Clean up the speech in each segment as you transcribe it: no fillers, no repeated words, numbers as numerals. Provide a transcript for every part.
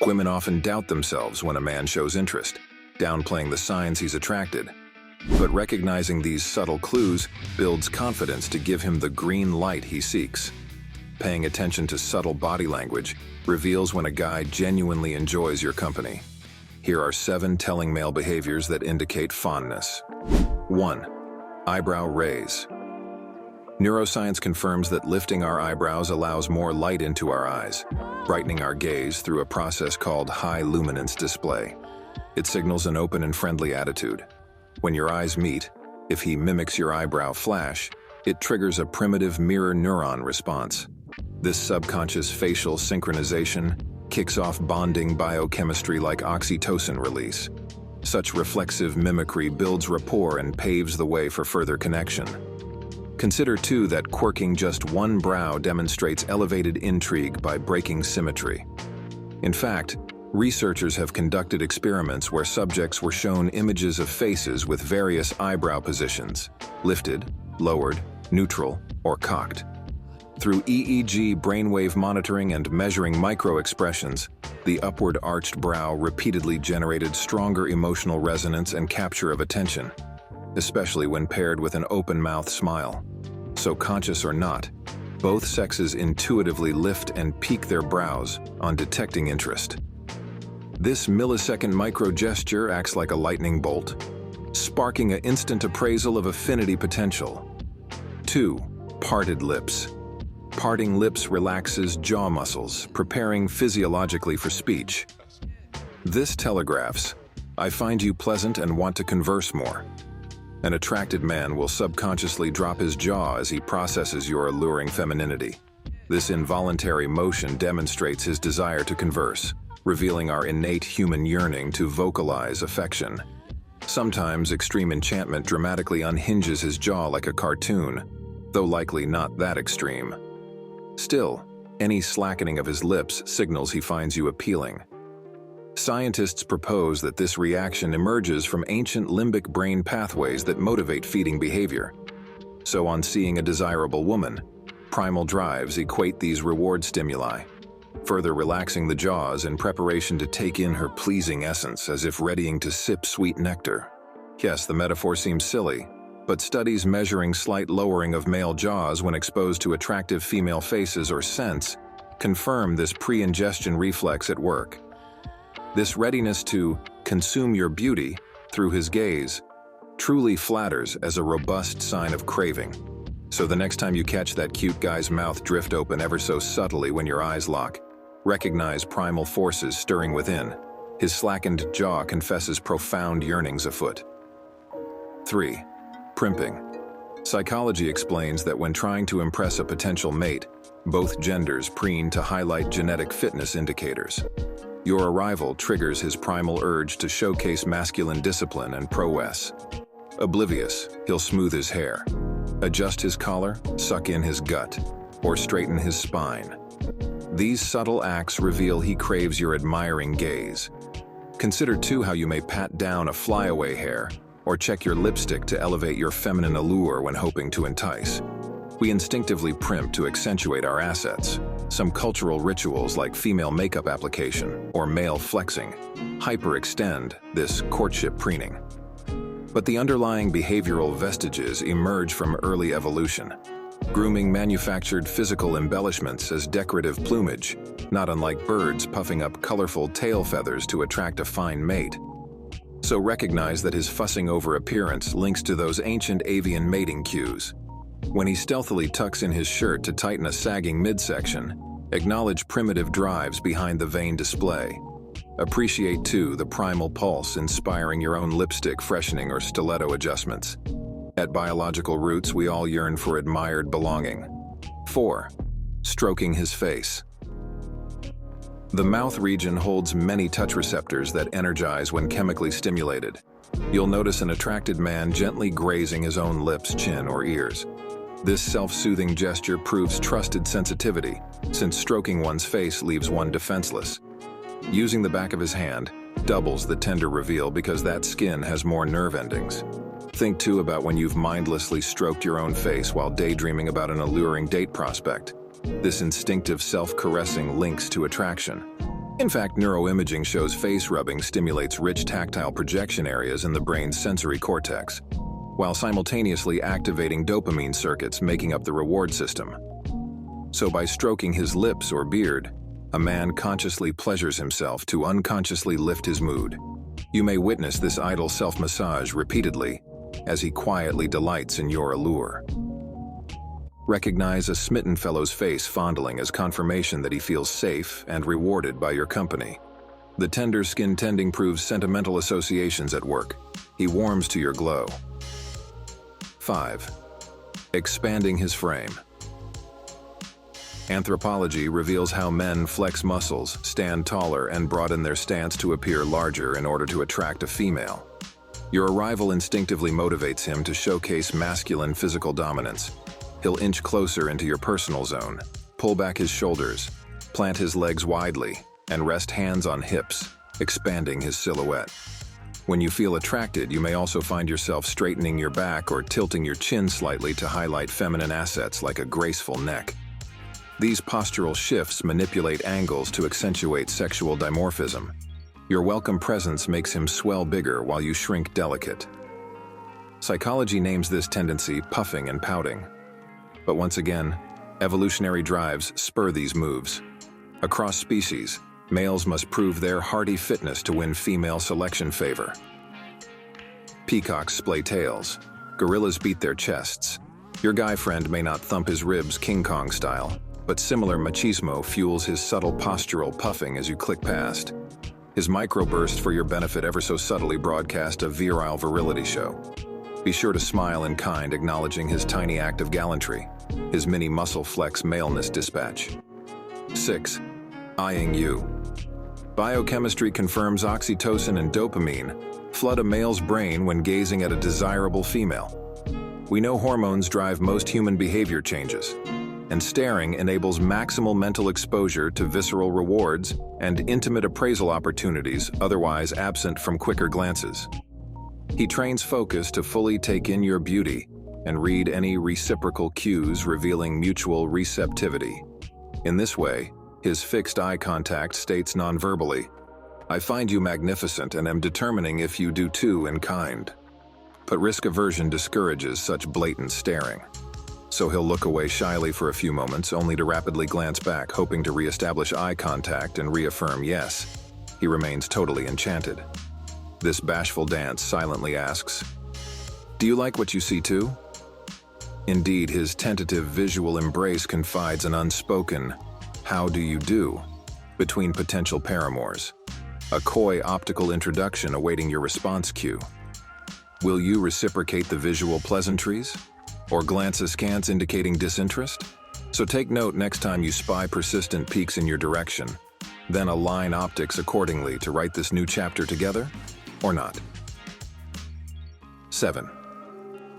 Women often doubt themselves when a man shows interest, downplaying the signs he's attracted. But recognizing these subtle clues builds confidence to give him the green light he seeks. Paying attention to subtle body language reveals when a guy genuinely enjoys your company. Here are 7 telling male behaviors that indicate fondness. 1. Eyebrow raise. Neuroscience confirms that lifting our eyebrows allows more light into our eyes, brightening our gaze through a process called high luminance display. It signals an open and friendly attitude. When your eyes meet, if he mimics your eyebrow flash, it triggers a primitive mirror neuron response. This subconscious facial synchronization kicks off bonding biochemistry like oxytocin release. Such reflexive mimicry builds rapport and paves the way for further connection. Consider too that quirking just one brow demonstrates elevated intrigue by breaking symmetry. In fact, researchers have conducted experiments where subjects were shown images of faces with various eyebrow positions: lifted, lowered, neutral, or cocked. Through EEG brainwave monitoring and measuring micro-expressions, the upward arched brow repeatedly generated stronger emotional resonance and capture of attention, especially when paired with an open-mouth smile. So conscious or not, both sexes intuitively lift and peak their brows on detecting interest. This millisecond micro-gesture acts like a lightning bolt, sparking an instant appraisal of affinity potential. 2. Parted lips. Parting lips relaxes jaw muscles, preparing physiologically for speech. This telegraphs, "I find you pleasant and want to converse more." An attracted man will subconsciously drop his jaw as he processes your alluring femininity. This involuntary motion demonstrates his desire to converse, revealing our innate human yearning to vocalize affection. Sometimes extreme enchantment dramatically unhinges his jaw like a cartoon, though likely not that extreme. Still, any slackening of his lips signals he finds you appealing. Scientists propose that this reaction emerges from ancient limbic brain pathways that motivate feeding behavior. So on seeing a desirable woman, primal drives equate these reward stimuli, further relaxing the jaws in preparation to take in her pleasing essence as if readying to sip sweet nectar. Yes, the metaphor seems silly, but studies measuring slight lowering of male jaws when exposed to attractive female faces or scents confirm this pre-ingestion reflex at work. This readiness to consume your beauty through his gaze truly flatters as a robust sign of craving. So the next time you catch that cute guy's mouth drift open ever so subtly when your eyes lock, recognize primal forces stirring within. His slackened jaw confesses profound yearnings afoot. 3. Primping. Psychology explains that when trying to impress a potential mate, both genders preen to highlight genetic fitness indicators. Your arrival triggers his primal urge to showcase masculine discipline and prowess. Oblivious, he'll smooth his hair, adjust his collar, suck in his gut, or straighten his spine. These subtle acts reveal he craves your admiring gaze. Consider too how you may pat down a flyaway hair, or check your lipstick to elevate your feminine allure when hoping to entice. We instinctively primp to accentuate our assets. Some cultural rituals like female makeup application or male flexing hyperextend this courtship preening. But the underlying behavioral vestiges emerge from early evolution. Grooming manufactured physical embellishments as decorative plumage, not unlike birds puffing up colorful tail feathers to attract a fine mate. So recognize that his fussing over appearance links to those ancient avian mating cues. When he stealthily tucks in his shirt to tighten a sagging midsection, acknowledge primitive drives behind the vain display. Appreciate too the primal pulse inspiring your own lipstick freshening or stiletto adjustments. At biological roots, we all yearn for admired belonging. 4. Stroking his face. The mouth region holds many touch receptors that energize when chemically stimulated. You'll notice an attracted man gently grazing his own lips, chin, or ears. This self-soothing gesture proves trusted sensitivity, since stroking one's face leaves one defenseless. Using the back of his hand doubles the tender reveal because that skin has more nerve endings. Think too about when you've mindlessly stroked your own face while daydreaming about an alluring date prospect. This instinctive self-caressing links to attraction. In fact, neuroimaging shows face rubbing stimulates rich tactile projection areas in the brain's sensory cortex, while simultaneously activating dopamine circuits making up the reward system. So by stroking his lips or beard, a man consciously pleasures himself to unconsciously lift his mood. You may witness this idle self-massage repeatedly as he quietly delights in your allure. Recognize a smitten fellow's face fondling as confirmation that he feels safe and rewarded by your company. The tender skin tending proves sentimental associations at work. He warms to your glow. 5. Expanding his frame. Anthropology reveals how men flex muscles, stand taller, and broaden their stance to appear larger in order to attract a female. Your arrival instinctively motivates him to showcase masculine physical dominance. He'll inch closer into your personal zone, pull back his shoulders, plant his legs widely, and rest hands on hips, expanding his silhouette. When you feel attracted, you may also find yourself straightening your back or tilting your chin slightly to highlight feminine assets like a graceful neck. These postural shifts manipulate angles to accentuate sexual dimorphism. Your welcome presence makes him swell bigger while you shrink delicate. Psychology names this tendency puffing and pouting. But once again, evolutionary drives spur these moves. Across species, males must prove their hardy fitness to win female selection favor. Peacocks splay tails. Gorillas beat their chests. Your guy friend may not thump his ribs King Kong style, but similar machismo fuels his subtle postural puffing as you click past. His microburst for your benefit ever so subtly broadcast a virile virility show. Be sure to smile in kind, acknowledging his tiny act of gallantry, his mini muscle flex maleness dispatch. 6. Eyeing you. Biochemistry confirms oxytocin and dopamine flood a male's brain when gazing at a desirable female. We know hormones drive most human behavior changes, and staring enables maximal mental exposure to visceral rewards and intimate appraisal opportunities otherwise absent from quicker glances. He trains focus to fully take in your beauty and read any reciprocal cues revealing mutual receptivity. In this way, his fixed eye contact states nonverbally, "I find you magnificent and am determining if you do too in kind." But risk aversion discourages such blatant staring. So he'll look away shyly for a few moments, only to rapidly glance back, hoping to reestablish eye contact and reaffirm yes. He remains totally enchanted. This bashful dance silently asks, "Do you like what you see too?" Indeed, his tentative visual embrace confides an unspoken, "How do you do?" between potential paramours, a coy optical introduction awaiting your response cue. Will you reciprocate the visual pleasantries? Or glance askance indicating disinterest? So take note next time you spy persistent peeks in your direction, then align optics accordingly to write this new chapter together, or not. 7.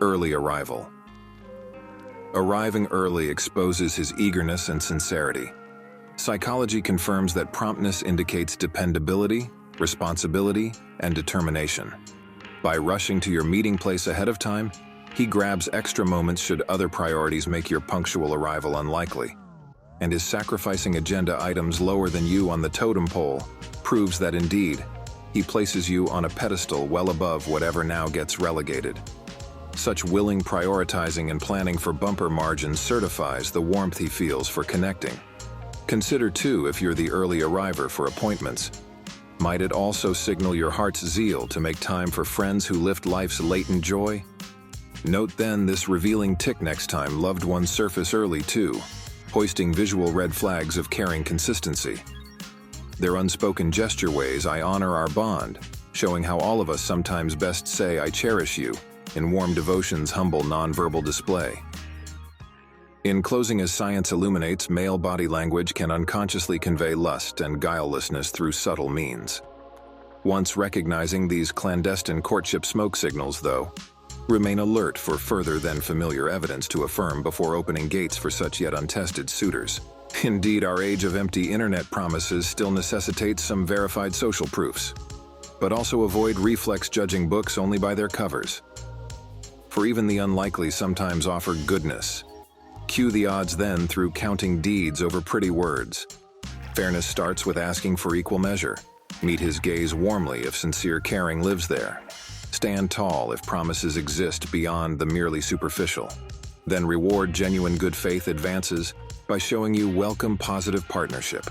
Early arrival. Arriving early exposes his eagerness and sincerity. Psychology confirms that promptness indicates dependability, responsibility, and determination. By rushing to your meeting place ahead of time, he grabs extra moments should other priorities make your punctual arrival unlikely. And his sacrificing agenda items lower than you on the totem pole proves that indeed, he places you on a pedestal well above whatever now gets relegated. Such willing prioritizing and planning for bumper margins certifies the warmth he feels for connecting. Consider too if you're the early arriver for appointments. Might it also signal your heart's zeal to make time for friends who lift life's latent joy? Note then this revealing tick next time loved ones surface early too, hoisting visual red flags of caring consistency. Their unspoken gesture ways I honor our bond, showing how all of us sometimes best say I cherish you, in warm devotion's humble nonverbal display. In closing, as science illuminates, male body language can unconsciously convey lust and guilelessness through subtle means. Once recognizing these clandestine courtship smoke signals, though, remain alert for further than familiar evidence to affirm before opening gates for such yet untested suitors. Indeed, our age of empty internet promises still necessitates some verified social proofs, but also avoid reflex judging books only by their covers. For even the unlikely sometimes offer goodness. Cue the odds then through counting deeds over pretty words. Fairness starts with asking for equal measure. Meet his gaze warmly if sincere caring lives there. Stand tall if promises exist beyond the merely superficial. Then reward genuine good faith advances by showing you welcome positive partnership.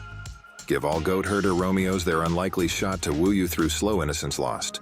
Give all goat herder Romeos their unlikely shot to woo you through slow innocence lost.